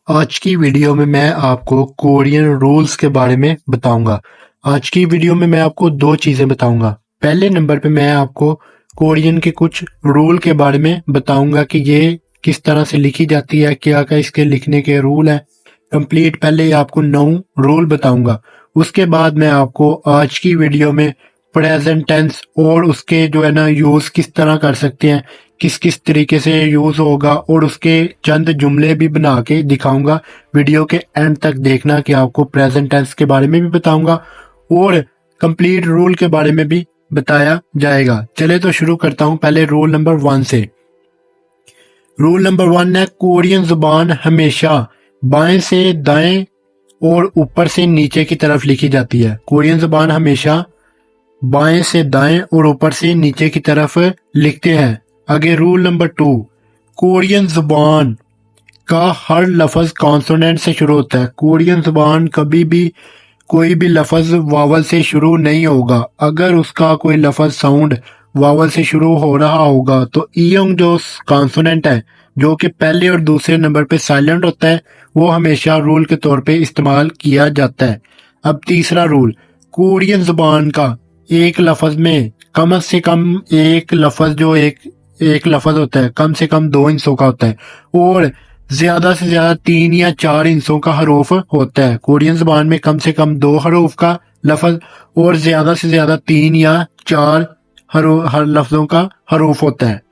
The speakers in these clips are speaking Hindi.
आज की वीडियो में मैं आपको कोरियन रूल्स के बारे में बताऊंगा। आज की वीडियो में मैं आपको दो चीजें बताऊंगा। पहले नंबर पे मैं आपको कोरियन के कुछ रूल के बारे में बताऊंगा कि ये किस तरह से लिखी जाती है, क्या क्या इसके लिखने के रूल है। कंप्लीट पहले आपको 9 रूल बताऊंगा। उसके बाद मैं आपको आज की वीडियो में प्रेजेंट टेंस और उसके जो है ना यूज किस तरह कर सकते हैं, किस किस तरीके से यूज होगा, और उसके चंद जुमले भी बना के दिखाऊंगा। वीडियो के एंड तक देखना कि आपको प्रेजेंट टेंस के बारे में भी बताऊंगा और कंप्लीट रूल के बारे में भी बताया जाएगा। चले तो शुरू करता हूं पहले रूल नंबर 1 से। रूल नंबर 1 है कोरियन जुबान हमेशा बाएं से दाएं और ऊपर से नीचे की तरफ लिखी जाती है। कोरियन जुबान हमेशा बाएं से दाएं और ऊपर से नीचे की तरफ लिखते हैं। आगे रूल नंबर 2, कोरियन जुबान का हर लफ्ज कॉन्सोनेंट से शुरू होता है। कोरियन जुबान कभी भी कोई भी लफ्ज वावल से शुरू नहीं होगा। अगर उसका कोई लफ्ज साउंड वावल से शुरू हो रहा होगा तो ईयोंग जो कॉन्सोनेंट है, जो कि पहले और दूसरे नंबर पे साइलेंट होता है, वो हमेशा रूल के तौर पे इस्तेमाल किया जाता है। अब तीसरा रूल, कोरियन जुबान का एक लफ्ज में कम से कम एक लफ्ज जो एक लफ्ज होता है कम से कम 2 हिस्सों का होता है और ज्यादा से ज्यादा 3 या 4 हिस्सों का हरूफ होता है। कोरियन जुबान में कम से कम 2 हरूफ का लफ्ज और ज्यादा से ज्यादा 3 या 4 हर लफ्जों का हरूफ होता है।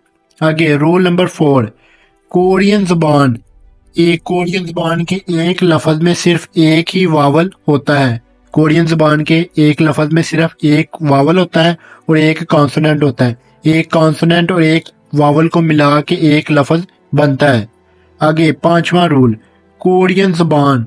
आगे रूल नंबर 4, कोरियन जुबान के एक लफ्ज में सिर्फ एक ही वावल होता है। कोरियन जुबान के एक लफ्ज में सिर्फ एक वावल होता है और एक कॉन्सोनेंट होता है। एक कॉन्सोनेंट और एक वावल को मिला के एक लफ्ज बनता है। आगे 5वां रूल, कोरियन जुबान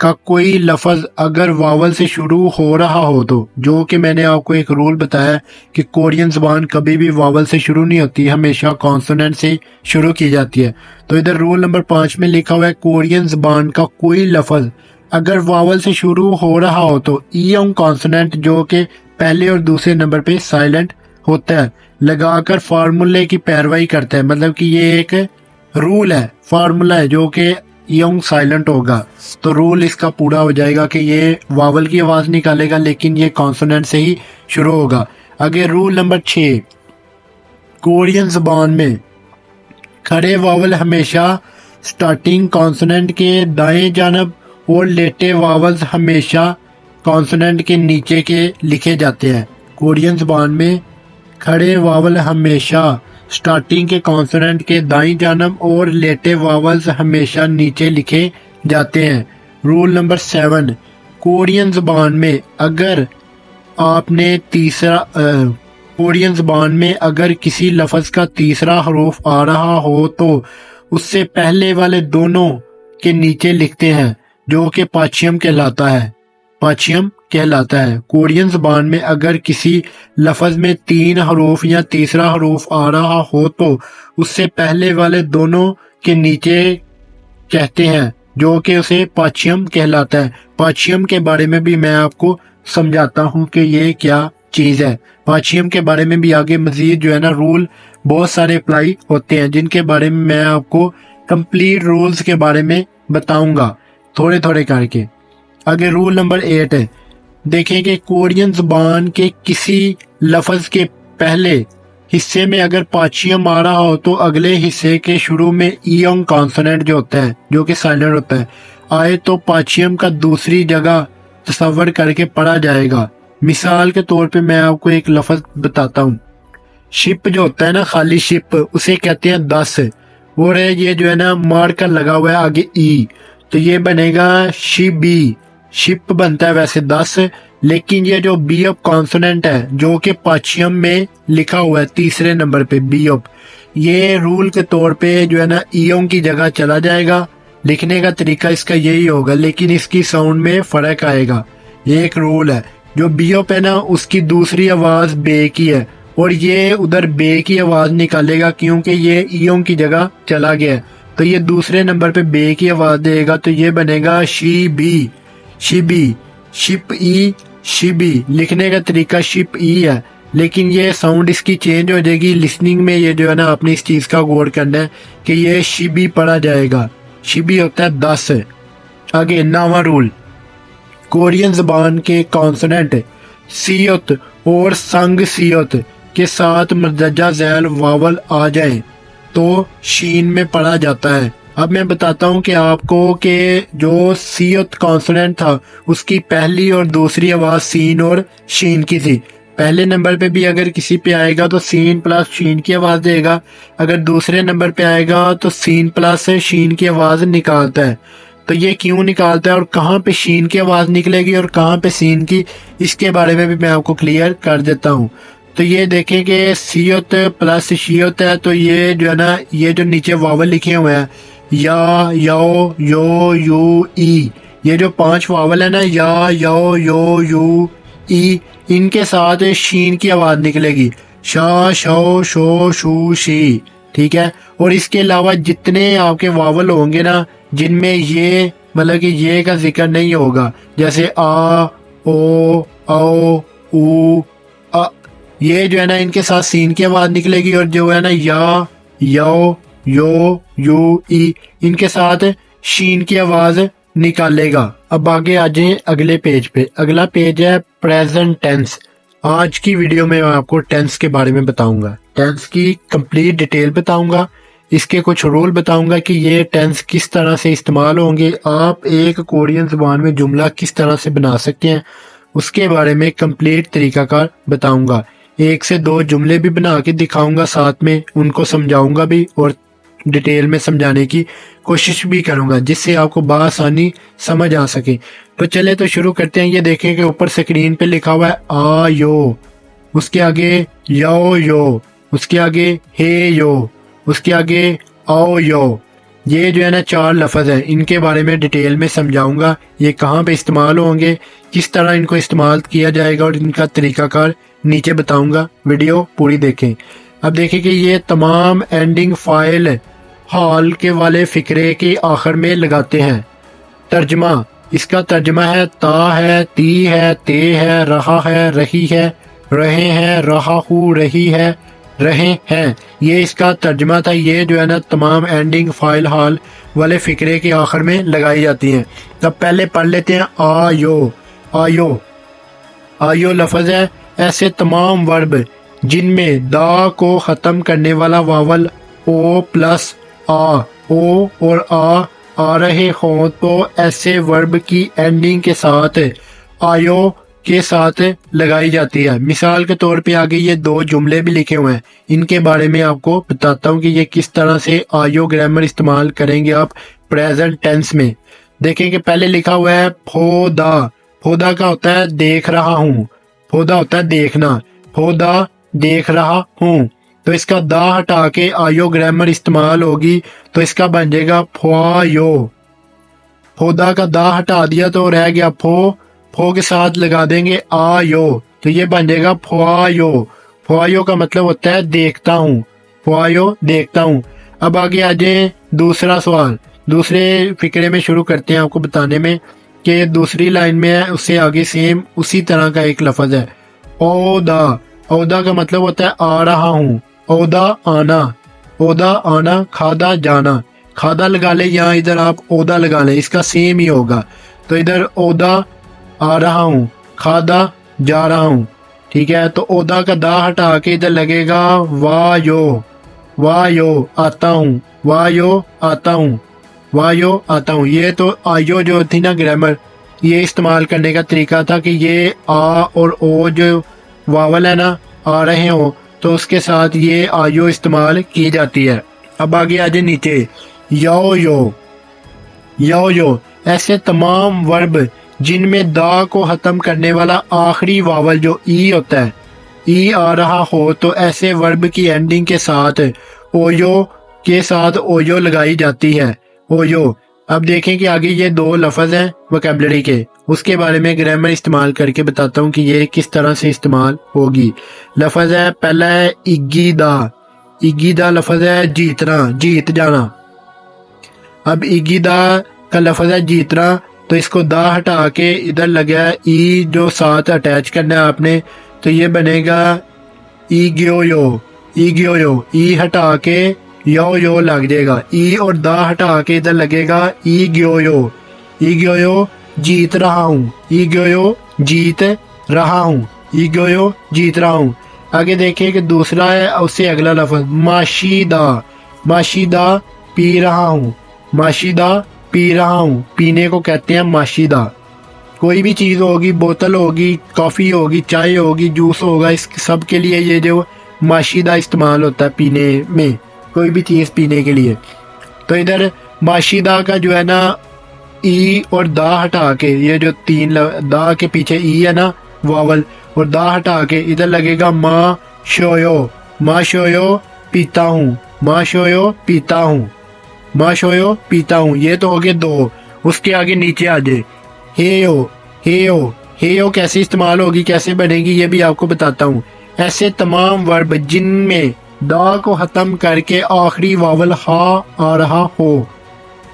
का कोई लफ्ज अगर वावल से शुरू हो रहा हो तो, जो कि मैंने आपको एक रूल बताया कि कोरियन जुबान कभी भी वावल से शुरू नहीं होती, हमेशा कॉन्सोनेंट से शुरू की जाती है। तो इधर रूल नंबर 5 में लिखा हुआ है कोरियन जुबान का कोई लफ्ज अगर वावल से शुरू हो रहा हो तो ईयोंग कॉन्सोनेंट, जो कि पहले और दूसरे नंबर पे साइलेंट होता है, लगाकर फार्मूले की पैरवाई करता है। मतलब कि ये एक रूल है, फार्मूला है जो कि ईयोंग साइलेंट होगा तो रूल इसका पूरा हो जाएगा कि ये वावल की आवाज निकालेगा लेकिन ये कॉन्सोनेंट से ही शुरू होगा। आगे रूल नंबर 6, कोरियन जुबान में खड़े वावल हमेशा स्टार्टिंग कॉन्सोनेंट के दाएं जानब और लेटे वावल्स हमेशा कॉन्सोनेंट के नीचे के लिखे जाते हैं। कोरियन जुबान में खड़े वावल हमेशा स्टार्टिंग के कॉन्सोनेंट के दाईं जानब और लेटे वावल्स हमेशा नीचे लिखे जाते हैं। रूल नंबर 7, कोरियन जुबान में अगर कोरियन जुबान में अगर किसी लफ्ज का तीसरा हरूफ आ रहा हो तो उससे पहले वाले दोनों के नीचे लिखते हैं, जो कि पाचियम कहलाता है। कोरियन जुबान में अगर किसी लफ्ज में 3 हरूफ या तीसरा हरूफ आ रहा हो तो उससे पहले वाले दोनों के नीचे कहते हैं, जो कि उसे पाचियम कहलाता है। पाचियम के बारे में भी मैं आपको समझाता हूँ कि ये क्या चीज है। पाचियम के बारे में भी आगे मजीद जो है ना रूल बहुत सारे अप्लाई होते हैं, जिनके बारे में मैं आपको कंप्लीट रूल्स के बारे में बताऊंगा थोड़े थोड़े करके। आगे रूल नंबर 8 है, देखें कि कोरियन जुबान के किसी लफ्ज के पहले हिस्से में अगर पाचियम आ रहा हो तो अगले हिस्से के शुरू में ईयोंग कॉन्सोनेंट जो होता है, जो कि साइलेंट होता है, आए तो पाचियम का दूसरी जगह तस्वर करके पढ़ा जाएगा। मिसाल के तौर पे मैं आपको एक लफ्ज बताता हूँ। शिप जो होता है ना, खाली शिप, उसे कहते हैं 10 और ये जो है ना मार्कर लगा हुआ है आगे ई, तो ये बनेगा शिबी। शिप बनता है वैसे 10, लेकिन ये जो बी अप कॉन्सोनेंट है जो कि पाचियम में लिखा हुआ है तीसरे नंबर पे बी अप, ये रूल के तौर पे जो है ना ईयोंग की जगह चला जाएगा। लिखने का तरीका इसका यही होगा लेकिन इसकी साउंड में फर्क आएगा। ये एक रूल है। जो बी अप है ना उसकी दूसरी आवाज बे की है और ये उधर बे की आवाज निकालेगा क्योंकि ये ईयोंग की जगह चला गया है, तो ये दूसरे नंबर पे बे की आवाज देगा, तो ये बनेगा शिबी। शिप ई शिबी। लिखने का तरीका शिप ई है लेकिन ये साउंड इसकी चेंज हो जाएगी। लिसनिंग में ये जो है ना अपनी इस चीज का गौर करना है कि ये शिबी पढ़ा जाएगा। शिबी होता है 10। आगे 9वां रूल, कोरियन जबान के कॉन्सोनेंट सियोत और संग सियोत के साथ मर्दजा झैल वावल आ जाए तो शीन में पढ़ा जाता है। अब मैं बताता हूँ कि आपको कि जो सियोत कॉन्सोनेंट था उसकी पहली और दूसरी आवाज सीन और शीन की थी। पहले नंबर पे भी अगर किसी पे आएगा तो सीन प्लस शीन की आवाज देगा, अगर दूसरे नंबर पे आएगा तो सीन प्लस शीन की आवाज निकालता है। तो ये क्यों निकालता है और कहाँ पे शीन की आवाज निकलेगी और कहाँ पे सीन की, इसके बारे में भी मैं आपको क्लियर कर देता हूँ। तो ये देखें कि सियोत प्लस शियोत है, तो ये जो है ना, ये जो नीचे वावल लिखे हुए हैं या, यो, यो, यू, ई, ये जो 5 वावल है ना, या, यो, यू, ई, इनके साथ शीन की आवाज निकलेगी, शा, शो, शो, शू, शी। ठीक है। और इसके अलावा जितने आपके वावल होंगे ना जिनमें ये मतलब कि ये का जिक्र नहीं होगा, जैसे आ, ओ, औ, ऊ, अ, ये जो है ना इनके साथ सीन की आवाज निकलेगी, और जो है ना या, यो, यो, यू, ई, इनके साथ शीन की आवाज निकालेगा। अब आगे आ जाए अगले पेज पे। अगला पेज है प्रेजेंट टेंस। आज की वीडियो में मैं आपको टेंस के बारे में बताऊंगा, टेंस की कंप्लीट डिटेल बताऊंगा, इसके कुछ रूल बताऊंगा कि ये टेंस किस तरह से इस्तेमाल होंगे, आप एक कोरियन जुबान में जुमला किस तरह से बना सकते हैं, उसके बारे में कंप्लीट तरीकाकार बताऊंगा। 1 से 2 जुमले भी बना के दिखाऊंगा, साथ में उनको समझाऊंगा भी और डिटेल में समझाने की कोशिश भी करूंगा जिससे आपको बआसानी समझ आ सके। तो चले तो शुरू करते हैं। ये देखें कि ऊपर स्क्रीन पे लिखा हुआ है आ यो, उसके आगे यो, उसके आगे हे यो, उसके आगे आओ यो। ये जो है ना 4 लफ्ज हैं, इनके बारे में डिटेल में समझाऊंगा, ये कहाँ पे इस्तेमाल होंगे, किस तरह इनको इस्तेमाल किया जाएगा और इनका तरीकाकार नीचे बताऊंगा। वीडियो पूरी देखें। अब देखें कि ये तमाम एंडिंग फाइल हाल के वाले फिक्रे के आखिर में लगाते हैं। तर्जमा, इसका तर्जमा है ता है, ती है, ते है, रहा है, रही है, रहे हैं, रहा हूँ, रही है, रहे हैं। ये इसका तर्जमा था। ये जो है ना तमाम एंडिंग फाइल हाल वाले फिक्रे के आखिर में लगाई जाती हैं। तब पहले पढ़ लेते हैं आयो। आयो, आयो लफ्ज है ऐसे तमाम वर्ब जिनमें दा को ख़त्म करने वाला वावल ओ प्लस आ, ओ और आ रहे हों तो ऐसे वर्ब की एंडिंग के साथ आयो के साथ लगाई जाती है। मिसाल के तौर पे आगे ये 2 जुमले भी लिखे हुए हैं, इनके बारे में आपको बताता हूँ कि ये किस तरह से आयो ग्रामर इस्तेमाल करेंगे आप प्रेजेंट टेंस में। देखें कि पहले लिखा हुआ है फोदा। फोदा का होता है देख रहा हूँ, फोदा होता है देखना, फोदा देख रहा हूँ। तो इसका दा हटा के आयो ग्रामर इस्तेमाल होगी, तो इसका बन जाएगा फ़्वायो। फोदा का दा हटा दिया तो रह गया फो के साथ लगा देंगे आयो, तो ये बन जाएगा फ़्वायो। फ़्वायो का मतलब होता है देखता हूँ, फ़्वायो देखता हूँ। अब आगे आ जाए दूसरा सवाल। दूसरे फिक्रे में शुरू करते हैं आपको बताने में कि दूसरी लाइन में है, उससे आगे सेम उसी तरह का एक लफ्ज है ओदा। ओदा का मतलब होता है आ रहा हूँ, ओदा आना, ओदा आना, खादा जाना। खादा लगा ले या इधर आप ओदा लगा ले, इसका सेम ही होगा। तो इधर ओदा आ रहा हूँ, खादा जा रहा हूँ। ठीक है। तो ओदा का दा हटा के इधर लगेगा वायो। वायो आता हूँ, वायो आता हूँ, वायो आता हूँ। ये तो आयो जो थी ना ग्रामर, ये इस्तेमाल करने का तरीका था कि ये आ और ओ जो वावल है ना आ रहे हो तो उसके साथ ये आयो इस्तेमाल की जाती है। अब आगे आ जाए नीचे यो यो। यो यो ऐसे तमाम वर्ब जिनमें दा को खत्म करने वाला आखिरी वावल जो ई होता है, ई आ रहा हो तो ऐसे वर्ब की एंडिंग के साथ ओयो के साथ ओयो लगाई जाती है, ओयो। अब देखें कि आगे ये 2 लफ्ज हैं वोकैबुलरी के, उसके बारे में ग्रामर इस्तेमाल करके बताता हूँ कि ये किस तरह से इस्तेमाल होगी। लफ्ज है पहला है इगीदा। इगीदा लफ्ज है जीतना, जीत जाना। अब इगीदा का लफ्ज है जीतना, तो इसको दा हटा के इधर लगा है ई जो साथ अटैच करना है आपने, तो ये बनेगा ईग्योयो। ईग्योयो, ई हटा के यो लग जाएगा। ई और दा हटा के इधर लगेगा ई ग्यो जीत रहा हूँ। ई ग्यो जीत रहा हूँ। ई ग्यो जीत रहा हूँ। आगे देखिए कि दूसरा है, उससे अगला लफ्ज माशीदा पी रहा हूँ। माशीदा पी रहा हूँ, पीने को कहते हैं माशीदा। कोई भी चीज़ होगी, बोतल होगी, कॉफ़ी होगी, चाय होगी, जूस होगा, इस सब के लिए ये जो माशीदा इस्तेमाल होता है पीने में, कोई भी चीज़ पीने के लिए। तो इधर माशीदा का जो है ना ई और दा हटा के, ये जो दा के पीछे ई है ना वावल, और दा हटा के इधर लगेगा माँ शोयो पीता हूँ। माँ शोयो पीता हूँ। माँ शोयो पीता हूँ। ये तो हो गए दो। उसके आगे नीचे आ जाए हेयो कैसे इस्तेमाल होगी, कैसे बनेगी, ये भी आपको बताता हूँ। ऐसे तमाम वर्ब जिनमें दा को खत्म करके आखिरी वावल हा आ रहा हो,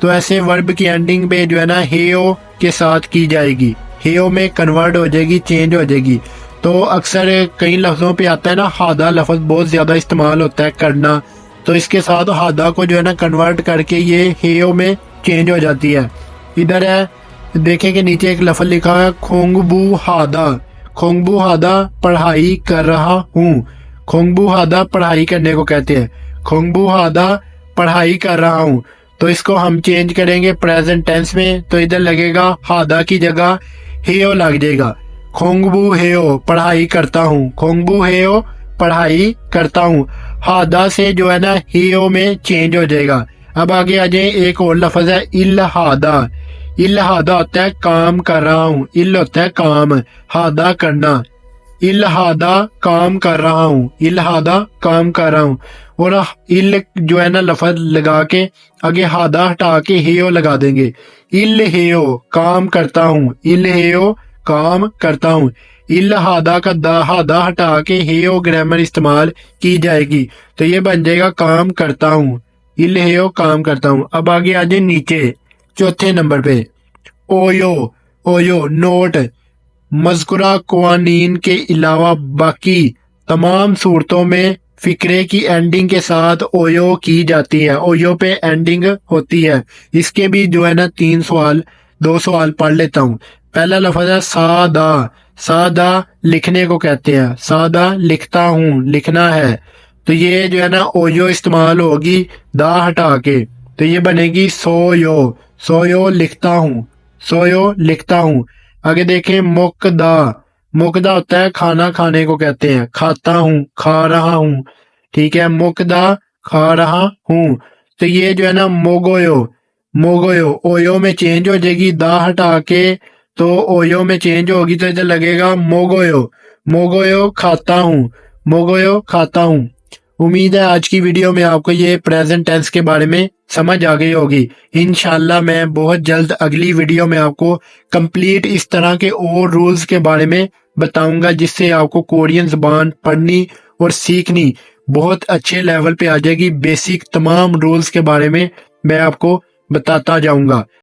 तो ऐसे वर्ब की एंडिंग पे जो है ना हेयो के साथ की जाएगी। हेयो में कन्वर्ट हो जाएगी, चेंज हो जाएगी। तो अक्सर कई लफ्जों पे आता है ना हादा लफ्ज बहुत ज्यादा इस्तेमाल होता है करना, तो इसके साथ हादा को जो है ना कन्वर्ट करके ये हेयो में चेंज हो जाती है। इधर है, देखें कि नीचे एक लफ्ज लिखा है खोंगबू हादा पढ़ाई कर रहा हूँ। खोंगबू हादा पढ़ाई करने को कहते हैं। खोंगबू हादा पढ़ाई कर रहा हूँ। तो इसको हम चेंज करेंगे प्रेजेंट टेंस में, तो इधर लगेगा हादा की जगह हेयो लग जाएगा। खोंगबू हेयो पढ़ाई करता हूँ। खोंगबू हेयो पढ़ाई करता हूँ। हादा से जो है ना हेयो में चेंज हो जाएगा। अब आगे आ जाए, एक और लफ्ज है इल्हादा। इल्हादा होता है काम कर रहा हूँ। इल होता है काम, हादा करना। इल्हादा काम कर रहा हूँ। इल्हादा काम कर रहा हूँ। और इल जो है ना लफ्ज लगा के आगे हादा हटा के हेयो लगा देंगे। इल हेयो काम करता हूँ। इल हेयो काम करता हूँ। इल हादा का हादा हटा के हेयो ग्रामर इस्तेमाल की जाएगी, तो ये बन जाएगा काम करता हूँ। इल हेयो काम करता हूँ। अब आगे आ जाए नीचे चौथे नंबर पे ओयो नोट। मज़कुरा कवानीन के अलावा बाकी तमाम सूरतों में फिक्रे की एंडिंग के साथ ओयो की जाती है। ओयो पे एंडिंग होती है। इसके भी जो है ना 2 सवाल पढ़ लेता हूँ। पहला लफ्ज है सादा लिखने को कहते हैं। सादा लिखता हूँ, लिखना है। तो ये जो है ना ओयो इस्तेमाल होगी दा हटा के, तो ये बनेगी सोयो लिखता हूँ। सोयो लिखता हूँ। आगे देखें मुकदा होता है खाना खाने को कहते हैं। खाता हूँ, खा रहा हूँ। ठीक है, मुकदा खा रहा हूँ। तो ये जो है ना मोगोयो ओयो में चेंज हो जाएगी दा हटा के, तो ओयो में चेंज होगी, तो इधर लगेगा मोगोयो खाता हूँ। मोगोयो खाता हूँ। उम्मीद है आज की वीडियो में आपको ये प्रेजेंट टेंस के बारे में समझ आ गई होगी। इंशाल्लाह मैं बहुत जल्द अगली वीडियो में आपको कंप्लीट इस तरह के और रूल्स के बारे में बताऊंगा, जिससे आपको कोरियन ज़बान पढ़नी और सीखनी बहुत अच्छे लेवल पे आ जाएगी। बेसिक तमाम रूल्स के बारे में मैं आपको बताता जाऊंगा।